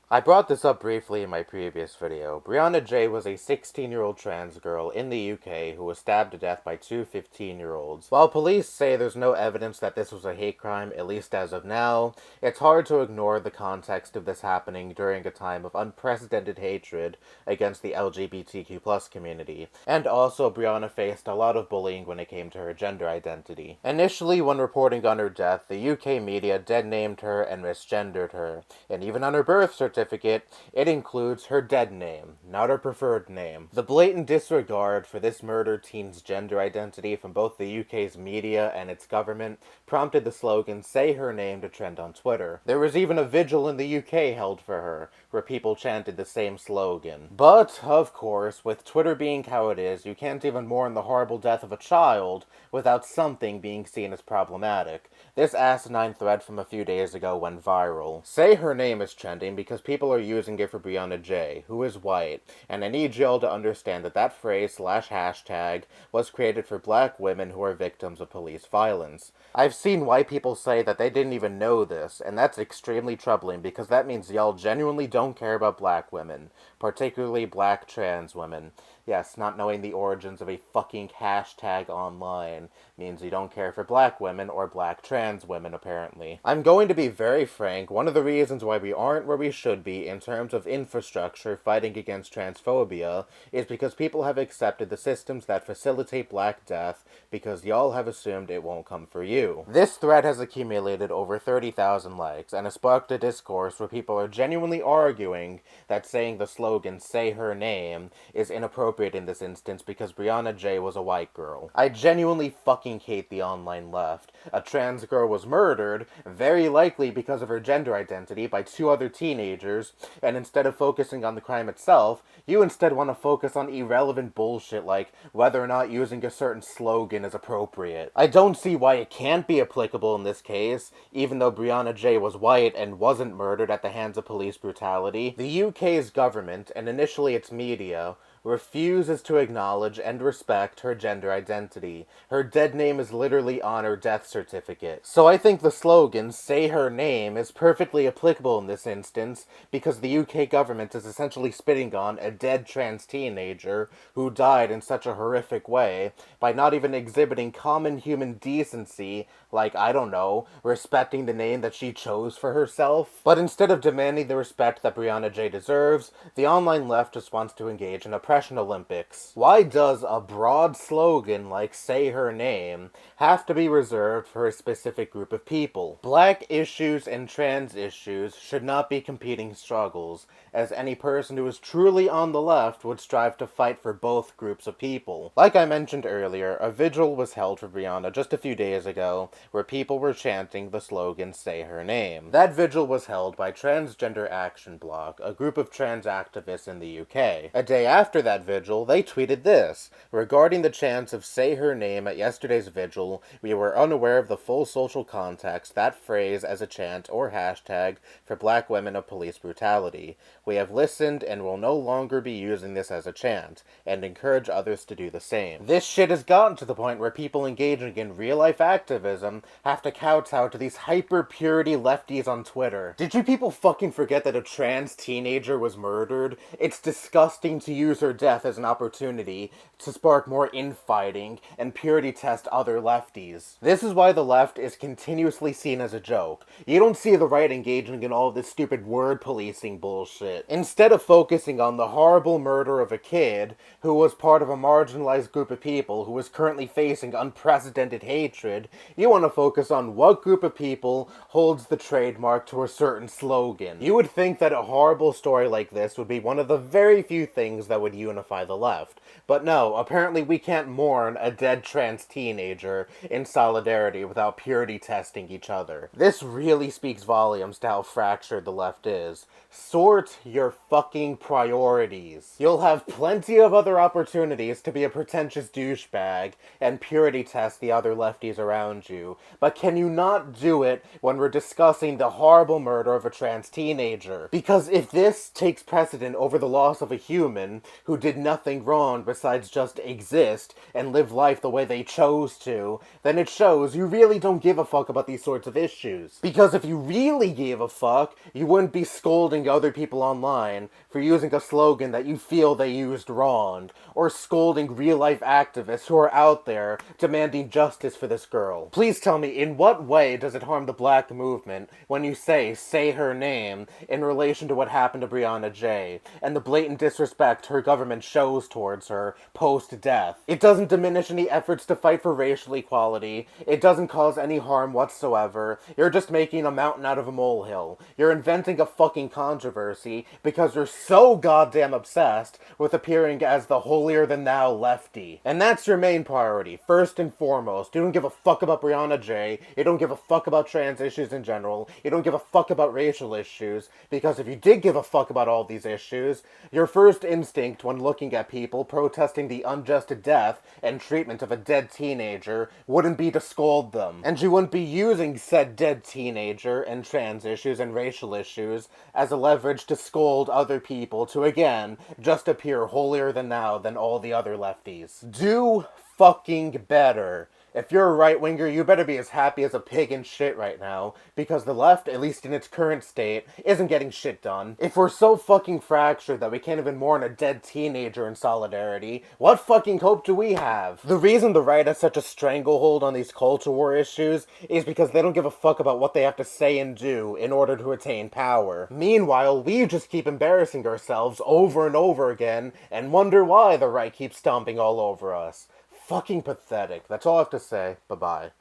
I brought this up briefly in my previous video. Brianna Ghey was a 16-year-old trans girl in the UK who was stabbed to death by two 15-year-olds. While police say there's no evidence that this was a hate crime, at least as of now, it's hard to ignore the context of this happening during a time of unprecedented hatred against the LGBTQ+ community. And also, Brianna faced a lot of bullying when it came to her gender identity. Initially, when reporting on her death, the UK media dead-named her and misgendered her, and even on her birth certificate, it includes her dead name, not her preferred name. The blatant disregard for this murdered teen's gender identity from both the UK's media and its government prompted the slogan "Say Her Name" to trend on Twitter. There was even a vigil in the UK held for her, where people chanted the same slogan. But, of course, with Twitter being how it is, you can't even mourn the horrible death of a child without something being seen as problematic. This asinine thread from a few days ago went viral. "Say Her Name" is trending because people are using it for Brianna Ghey, who is white, and I need y'all to understand that that phrase / hashtag was created for black women who are victims of police violence. I've seen white people say that they didn't even know this, and that's extremely troubling because that means y'all genuinely don't care about black women, particularly black trans women. Yes, not knowing the origins of a fucking hashtag online means you don't care for black women or black trans women, apparently. I'm going to be very frank, one of the reasons why we aren't where we should be in terms of infrastructure fighting against transphobia is because people have accepted the systems that facilitate black death because y'all have assumed it won't come for you. This thread has accumulated over 30,000 likes and has sparked a discourse where people are genuinely arguing that saying the slogan "Say Her Name" is inappropriate in this instance because Brianna Ghey was a white girl. I genuinely fucking hate the online left. A trans girl was murdered, very likely because of her gender identity, by two other teenagers, and instead of focusing on the crime itself, you instead want to focus on irrelevant bullshit like whether or not using a certain slogan is appropriate. I don't see why it can't be applicable in this case, even though Brianna Ghey was white and wasn't murdered at the hands of police brutality. The UK's government, and initially its media, refuses to acknowledge and respect her gender identity. Her dead name is literally on her death certificate. So I think the slogan "Say Her Name" is perfectly applicable in this instance because the UK government is essentially spitting on a dead trans teenager who died in such a horrific way by not even exhibiting common human decency, like, I don't know, respecting the name that she chose for herself. But instead of demanding the respect that Brianna Ghey deserves, the online left just wants to engage in oppression Olympics. Why does a broad slogan like "Say Her Name" have to be reserved for a specific group of people? Black issues and trans issues should not be competing struggles, as any person who is truly on the left would strive to fight for both groups of people. Like I mentioned earlier, a vigil was held for Brianna just a few days ago, where people were chanting the slogan "Say Her Name." That vigil was held by Transgender Action Bloc, a group of trans activists in the UK. A day after that vigil, they tweeted this: "Regarding the chants of 'Say Her Name' at yesterday's vigil, we were unaware of the full social context that phrase as a chant or hashtag for black women of police brutality. We have listened and will no longer be using this as a chant, and encourage others to do the same." This shit has gotten to the point where people engaging in real-life activism have to kowtow to these hyper-purity lefties on Twitter. Did you people fucking forget that a trans teenager was murdered? It's disgusting to use her death as an opportunity to spark more infighting and purity test other lefties. This is why the left is continuously seen as a joke. You don't see the right engaging in all this stupid word policing bullshit. Instead of focusing on the horrible murder of a kid who was part of a marginalized group of people who is currently facing unprecedented hatred, you want to focus on what group of people holds the trademark to a certain slogan. You would think that a horrible story like this would be one of the very few things that would unify the left. But no, apparently we can't mourn a dead trans teenager in solidarity without purity testing each other. This really speaks volumes to how fractured the left is. Sort your fucking priorities. You'll have plenty of other opportunities to be a pretentious douchebag and purity test the other lefties around you, but can you not do it when we're discussing the horrible murder of a trans teenager? Because if this takes precedent over the loss of a human who did nothing wrong besides just exist and live life the way they chose to, then it shows you really don't give a fuck about these sorts of issues. Because if you really gave a fuck, you wouldn't be scolding other people online for using a slogan that you feel they used wrong, or scolding real-life activists who are out there demanding justice for this girl. Please tell me, in what way does it harm the black movement when you say her name in relation to what happened to Brianna Ghey, and the blatant disrespect her government shows towards her post-death? It doesn't diminish any efforts to fight for racial equality. It doesn't cause any harm whatsoever. You're just making a mountain out of a molehill. You're inventing a fucking controversy because you're so goddamn obsessed with appearing as the holier-than-thou lefty. And that's your main priority, first and foremost. You don't give a fuck about Brianna Ghey. You don't give a fuck about trans issues in general. You don't give a fuck about racial issues, because if you did give a fuck about all these issues, your first instinct when looking at people protesting the unjust death and treatment of a dead teenager wouldn't be to scold them. And you wouldn't be using said dead teenager and trans issues and racial issues as a leverage to scold other people to, again, just appear holier-than-thou than all the other lefties. Do fucking better. If you're a right-winger, you better be as happy as a pig in shit right now, because the left, at least in its current state, isn't getting shit done. If we're so fucking fractured that we can't even mourn a dead teenager in solidarity, what fucking hope do we have? The reason the right has such a stranglehold on these culture war issues is because they don't give a fuck about what they have to say and do in order to attain power. Meanwhile, we just keep embarrassing ourselves over and over again and wonder why the right keeps stomping all over us. Fucking pathetic. That's all I have to say. Bye-bye.